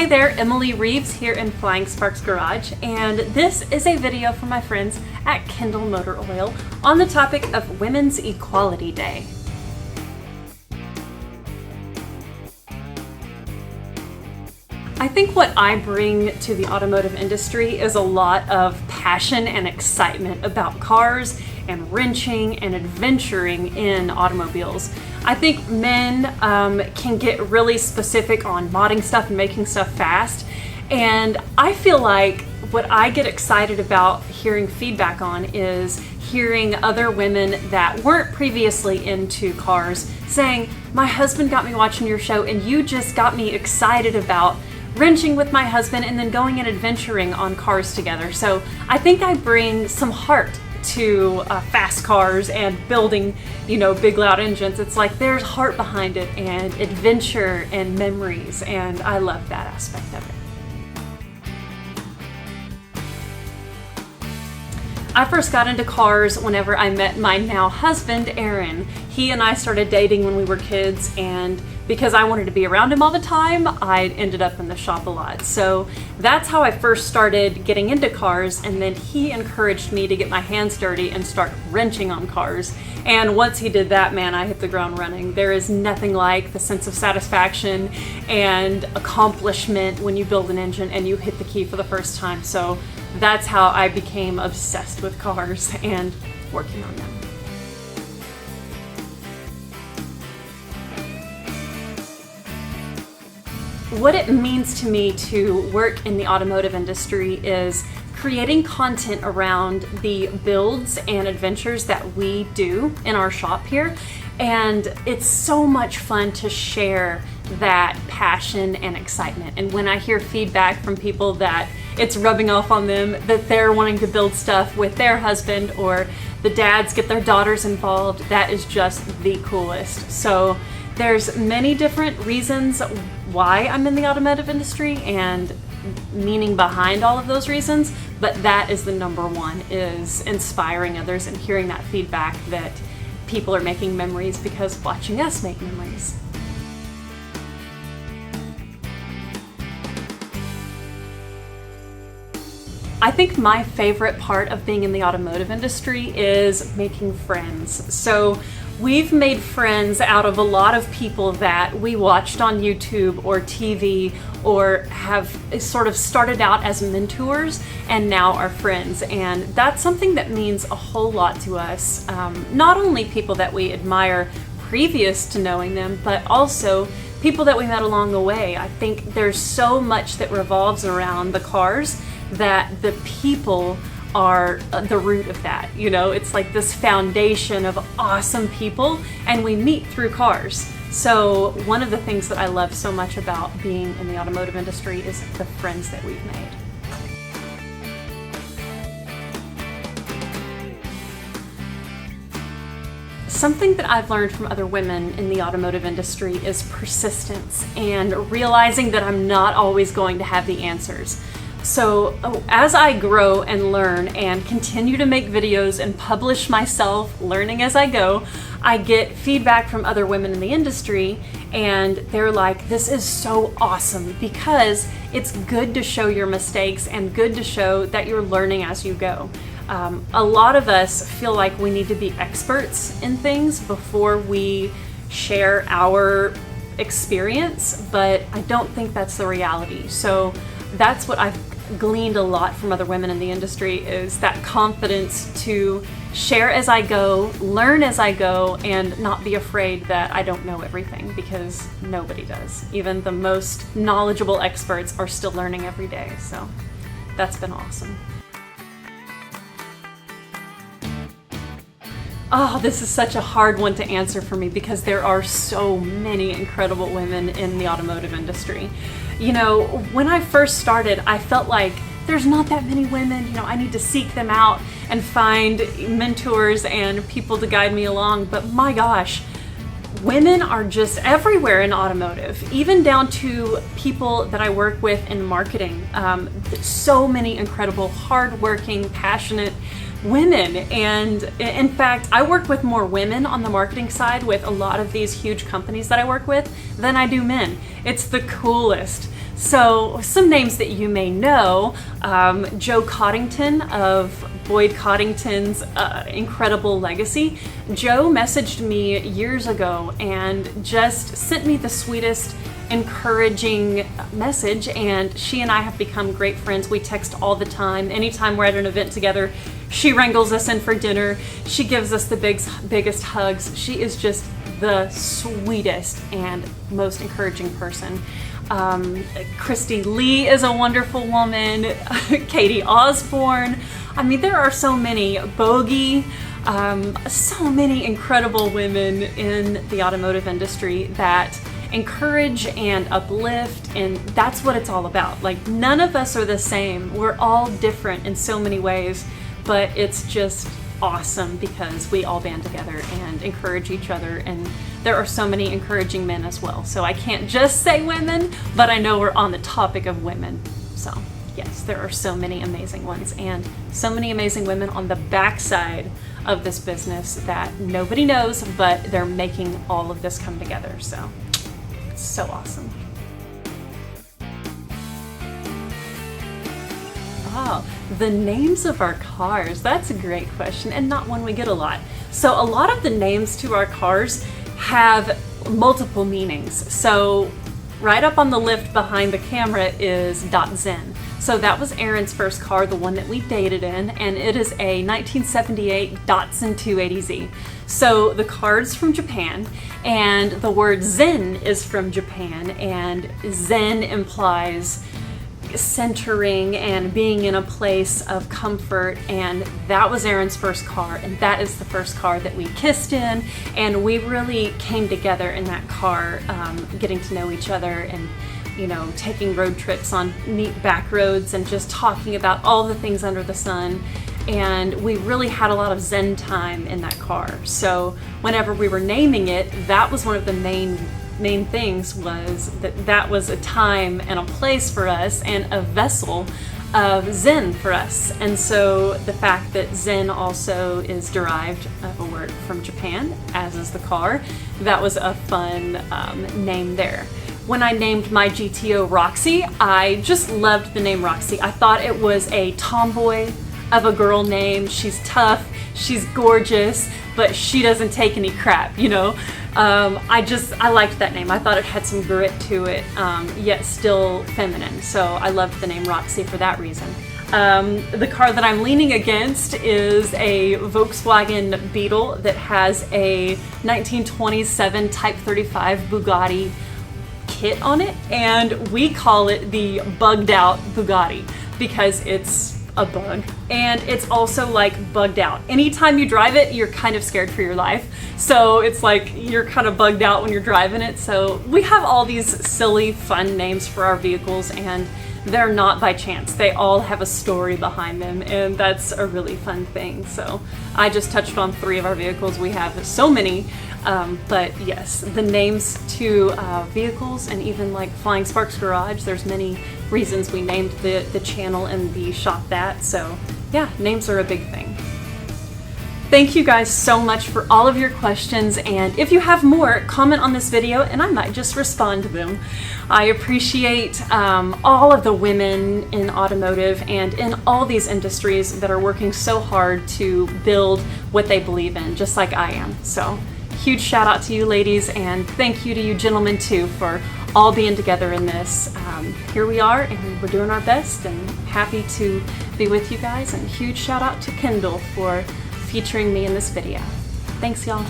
Hey there, Emily Reeves here in Flying Sparks Garage, and this is a video from my friends at Kendall Motor Oil on the topic of Women's Equality Day. I think what I bring to the automotive industry is a lot of passion and excitement about cars and wrenching and adventuring in automobiles. I think men can get really specific on modding stuff and making stuff fast, and I feel like what I get excited about hearing feedback on is hearing other women that weren't previously into cars saying, "My husband got me watching your show and you just got me excited about wrenching with my husband and then going and adventuring on cars together." So I think I bring some heart to fast cars and building, big loud engines. It's like there's heart behind it and adventure and memories, and I love that aspect of it. I first got into cars whenever I met my now husband, Aaron. He and I started dating when we were kids, and because I wanted to be around him all the time, I ended up in the shop a lot. So that's how I first started getting into cars, and then he encouraged me to get my hands dirty and start wrenching on cars. And once he did that, man, I hit the ground running. There is nothing like the sense of satisfaction and accomplishment when you build an engine and you hit the key for the first time. So that's how I became obsessed with cars and working on them. What it means to me to work in the automotive industry is creating content around the builds and adventures that we do in our shop here. And it's so much fun to share that passion and excitement. And when I hear feedback from people that it's rubbing off on them, that they're wanting to build stuff with their husband, or the dads get their daughters involved, that is just the coolest. So there's many different reasons why I'm in the automotive industry and meaning behind all of those reasons, but that is the number one, is inspiring others and hearing that feedback that people are making memories because watching us make memories. I think my favorite part of being in the automotive industry is making friends. So we've made friends out of a lot of people that we watched on YouTube or TV, or have sort of started out as mentors and now are friends. And that's something that means a whole lot to us. Not only people that we admire previous to knowing them, but also people that we met along the way. I think there's so much that revolves around the cars that the people are the root of that. It's like this foundation of awesome people, and we meet through cars. So one of the things that I love so much about being in the automotive industry is the friends that we've made. Something that I've learned from other women in the automotive industry is persistence and realizing that I'm not always going to have the answers. So as I grow and learn and continue to make videos and publish myself, learning as I go, I get feedback from other women in the industry, and they're like, "This is so awesome," because it's good to show your mistakes and good to show that you're learning as you go. A lot of us feel like we need to be experts in things before we share our experience, but I don't think that's the reality. So that's what I've gleaned a lot from other women in the industry, is that confidence to share as I go, learn as I go, and not be afraid that I don't know everything, because nobody does. Even the most knowledgeable experts are still learning every day. So that's been awesome. Oh, this is such a hard one to answer for me because there are so many incredible women in the automotive industry. When I first started, I felt like there's not that many women. I need to seek them out and find mentors and people to guide me along. But my gosh, women are just everywhere in automotive, even down to people that I work with in marketing. So many incredible, hardworking, passionate women. And in fact, I work with more women on the marketing side with a lot of these huge companies that I work with than I do men. It's the coolest. So some names that you may know, Joe Coddington of Boyd Coddington's incredible legacy. Joe messaged me years ago and just sent me the sweetest, encouraging message, and she and I have become great friends. We text all the time. Anytime we're at an event together, she wrangles us in for dinner. She gives us the biggest hugs. She is just the sweetest and most encouraging person. Christy Lee is a wonderful woman. Katie Osborne. I mean, there are so many. Bogey. So many incredible women in the automotive industry that encourage and uplift, and that's what it's all about. Like, none of us are the same. We're all different in so many ways, but it's just awesome because we all band together and encourage each other, and there are so many encouraging men as well. So I can't just say women, but I know we're on the topic of women. So yes, there are so many amazing ones and so many amazing women on the backside of this business that nobody knows, but they're making all of this come together. So it's so awesome. Oh, the names of our cars. That's a great question, and not one we get a lot. So a lot of the names to our cars have multiple meanings. So right up on the lift behind the camera is .Zen. So that was Aaron's first car, the one that we dated in, and it is a 1978 Datsun 280Z. So the car's from Japan, and the word Zen is from Japan, and Zen implies centering and being in a place of comfort, and that was Aaron's first car, and that is the first car that we kissed in, and we really came together in that car, getting to know each other and, you know, taking road trips on neat back roads and just talking about all the things under the sun. And we really had a lot of Zen time in that car. So whenever we were naming it, that was one of the main things, was that was a time and a place for us and a vessel of Zen for us. And so the fact that Zen also is derived of a word from Japan, as is the car, that was a fun name there. When I named my GTO Roxy, I just loved the name Roxy. I thought it was a tomboy of a girl name. She's tough, she's gorgeous, but she doesn't take any crap, you know? I liked that name. I thought it had some grit to it, yet still feminine. So I loved the name Roxy for that reason. The car that I'm leaning against is a Volkswagen Beetle that has a 1927 Type 35 Bugatti kit on it, and we call it the bugged out Bugatti because it's a bug, and it's also like bugged out. Anytime you drive it, you're kind of scared for your life. So it's like you're kind of bugged out when you're driving it. So we have all these silly, fun names for our vehicles, and they're not by chance. They all have a story behind them, and that's a really fun thing. So I just touched on 3 of our vehicles. We have so many, but yes, the names to vehicles, and even like Flying Sparks Garage, there's many reasons we named the channel and the shop that. So yeah, names are a big thing. Thank you guys so much for all of your questions, and if you have more, comment on this video and I might just respond to them. I appreciate all of the women in automotive and in all these industries that are working so hard to build what they believe in, just like I am. So huge shout out to you ladies, and thank you to you gentlemen too for all being together in this. Here we are, and we're doing our best, and happy to be with you guys, and huge shout out to Kendall for featuring me in this video. Thanks, y'all.